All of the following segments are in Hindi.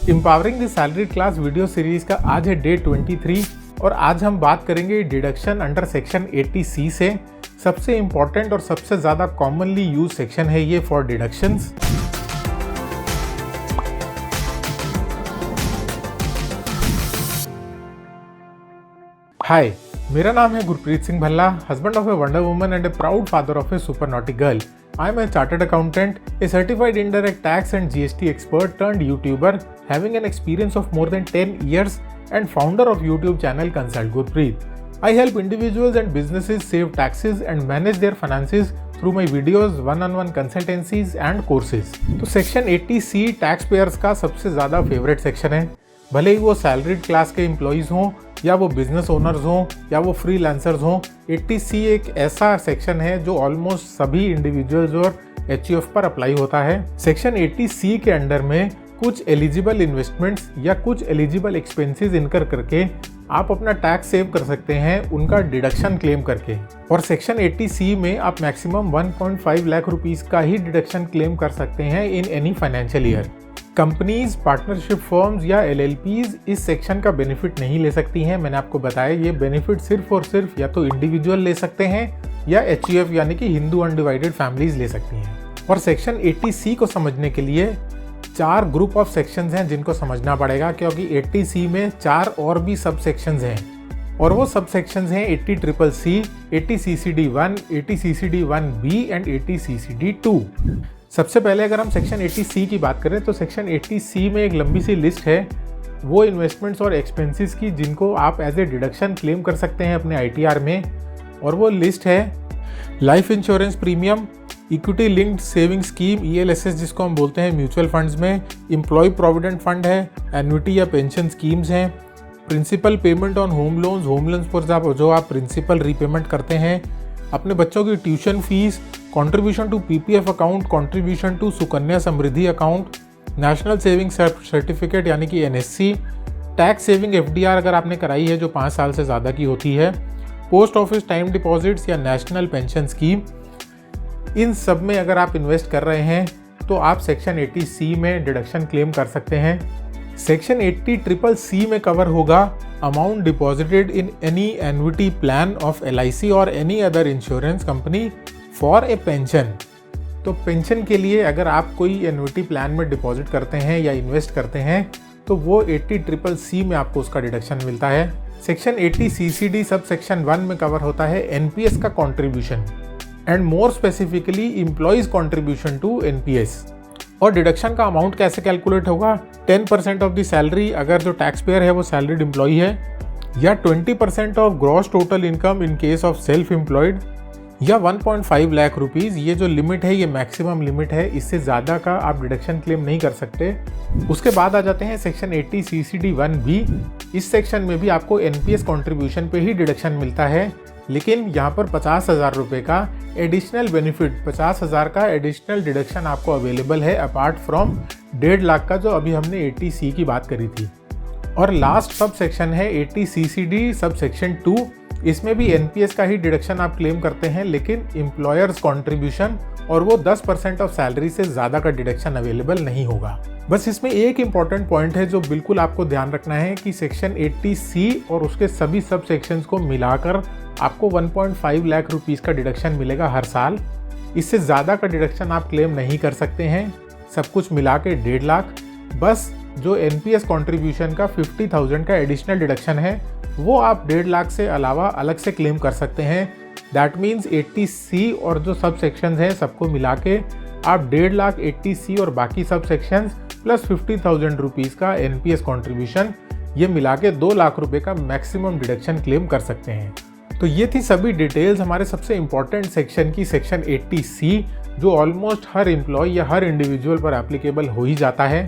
Empowering the salaried class video series का आज है डे 23 और आज हम बात करेंगे डिडक्शन अंडर सेक्शन 80C से। सबसे इम्पॉर्टेंट और सबसे ज़्यादा कॉमनली यूज सेक्शन है ये फॉर डिडक्शंस। हाय, मेरा नाम है Gurpreet Singh Bhalla, husband of a Wonder Woman and a proud father of a super naughty girl. I am a chartered accountant, a certified indirect tax and GST expert turned YouTuber, having an experience of more than 10 years and founder of YouTube channel Consult Gurpreet. I help individuals and businesses save taxes and manage their finances through my videos, one-on-one consultancies and courses. तो सेक्शन 80C टैक्स पेयर्स का सबसे ज़्यादा फेवरेट सेक्शन है। भले ही वो सैलरीड क्लास के एम्प्लॉयज़ हों या वो बिजनेस ओनर्स हों या वो फ्रीलांसर्स हों, 80C एक ऐसा सेक्शन है जो ऑलमोस्ट सभी इंडिविजुअल्स और HUF पर अप्लाई होता है। सेक्शन 80C के अंडर में कुछ एलिजिबल इन्वेस्टमेंट्स या कुछ एलिजिबल एक्सपेंसेस इनकर करके आप अपना टैक्स सेव कर सकते हैं उनका डिडक्शन क्लेम करके। और सेक्शन 80C में आप मैक्सिमम 1.5 लाख रुपीस का ही डिडक्शन क्लेम कर सकते हैं in any financial year. Companies, partnership firms या LLPs इस सेक्शन का बेनिफिट नहीं ले सकती हैं। मैंने आपको बताया ये बेनिफिट सिर्फ और सिर्फ या तो इंडिविजुअल ले सकते हैं या HUF यानी कि हिंदू अनडिवाइडेड फैमिलीज ले सकती हैं। और सेक्शन 80C को समझने के लिए 4 ग्रुप ऑफ सेक्शंस हैं जिनको समझना पड़ेगा, क्योंकि 80C में 4 और भी सब सेक्शंस हैं और वो सब सेक्शंस हैं 80CCC, 80CCD1, 80CCD1B and 80CCD2। सबसे पहले अगर हम सेक्शन 80C की बात करें तो सेक्शन 80C में एक लंबी सी लिस्ट है वो इन्वेस्टमेंट्स और एक्सपेंसेस की जिनको आप एज ए डिडक्शन क्लेम कर सकते हैं अपने ITR में। और वो लिस्ट है life insurance premium, equity linked saving scheme ELSS जिसको हम बोलते हैं म्यूचुअल फंड्स में, एम्प्लॉय प्रोविडेंट फंड है, एन्युटी या पेंशन स्कीम्स हैं, principal payment on home loans पर जो आप प्रिंसिपल रीपेमेंट करते हैं, अपने बच्चों की tuition fees, contribution to PPF account, contribution to Sukanya Samriddhi account, national saving certificate यानी कि NSC, टैक्स सेविंग FDR अगर आपने कराई है जो 5 साल से ज़्यादा की होती है, पोस्ट ऑफिस टाइम डिपॉजिट्स या नेशनल पेंशन स्कीम। इन सब में अगर आप इन्वेस्ट कर रहे हैं तो आप सेक्शन 80C में डिडक्शन क्लेम कर सकते हैं। सेक्शन 80CCC में कवर होगा amount deposited in any annuity plan of LIC और any other insurance company for a pension. तो पेंशन के लिए अगर आप कोई एन्युटी प्लान में डिपॉजिट करते हैं या इन्वेस्ट करते हैं तो वो 80CCC में आपको उसका डिडक्शन मिलता है। सेक्शन 80CCD सब सेक्शन 1 में कवर होता है NPS का contribution and more specifically employees contribution to NPS। और डिडक्शन का अमाउंट कैसे कैलकुलेट होगा? 10% ऑफ द सैलरी अगर जो टैक्स पेयर है वो सैलरीड एम्प्लॉय है, या 20% of gross total income in case of self employed, या 1.5 लाख रुपीज़। ये जो लिमिट है ये मैक्सिमम लिमिट है, इससे ज़्यादा का आप डिडक्शन क्लेम नहीं कर सकते। उसके बाद आ जाते हैं सेक्शन 80CCD1B। इस सेक्शन में भी आपको NPS कॉन्ट्रीब्यूशन पे ही डिडक्शन मिलता है, लेकिन यहाँ पर 50,000 रुपये का एडिशनल बेनिफिट, 50,000 का एडिशनल डिडक्शन आपको अवेलेबल है अपार्ट फ्रॉम 1.5 लाख का जो अभी हमने 80C की बात करी थी। और लास्ट सब सेक्शन है 80CCD सब सेक्शन 2। इसमें भी NPS का ही डिडक्शन आप क्लेम करते हैं, लेकिन एम्प्लॉयर्स कॉन्ट्रीब्यूशन और वो 10% ऑफ सैलरी से ज़्यादा का डिडक्शन अवेलेबल नहीं होगा। बस इसमें एक इम्पॉर्टेंट पॉइंट है जो बिल्कुल आपको ध्यान रखना है कि सेक्शन 80C और उसके सभी सब सेक्शंस को मिलाकर आपको 1.5 लाख रुपीज़ का डिडक्शन मिलेगा हर साल। इससे ज़्यादा का डिडक्शन आप क्लेम नहीं कर सकते हैं। सब कुछ मिला के 1.5 लाख। बस जो NPS कॉन्ट्रीब्यूशन का 50,000 का एडिशनल डिडक्शन है वो आप 1.5 लाख से अलावा अलग से क्लेम कर सकते हैं। दैट मीन्स 80C और जो सब सेक्शंस हैं सबको मिला के आप 1.5 लाख 80C और बाकी सब सेक्शंस प्लस 50,000 रुपीज़ का NPS कॉन्ट्रीब्यूशन, ये मिला के 2 लाख रुपये का मैक्सिमम डिडक्शन क्लेम कर सकते हैं। तो ये थी सभी डिटेल्स हमारे सबसे इम्पॉर्टेंट सेक्शन की, सेक्शन 80C, जो ऑलमोस्ट हर एम्प्लॉय या हर इंडिविजुअल पर एप्लीकेबल हो ही जाता है।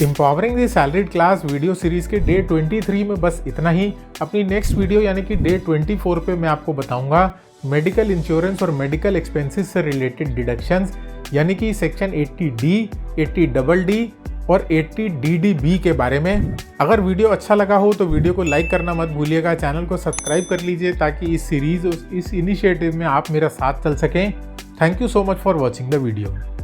Empowering the salaried class video series के डे 23 में बस इतना ही। अपनी नेक्स्ट वीडियो यानी कि डे 24 पे मैं आपको बताऊंगा मेडिकल इंश्योरेंस और मेडिकल एक्सपेंसेस से रिलेटेड डिडक्शंस, यानी कि सेक्शन 80D, 80DD और 80DDB के बारे में। अगर वीडियो अच्छा लगा हो तो वीडियो को लाइक करना मत भूलिएगा, चैनल को सब्सक्राइब कर लीजिए ताकि इस सीरीज, इस इनिशिएटिव में आप मेरा साथ चल सकें। Thank you so much for watching the video.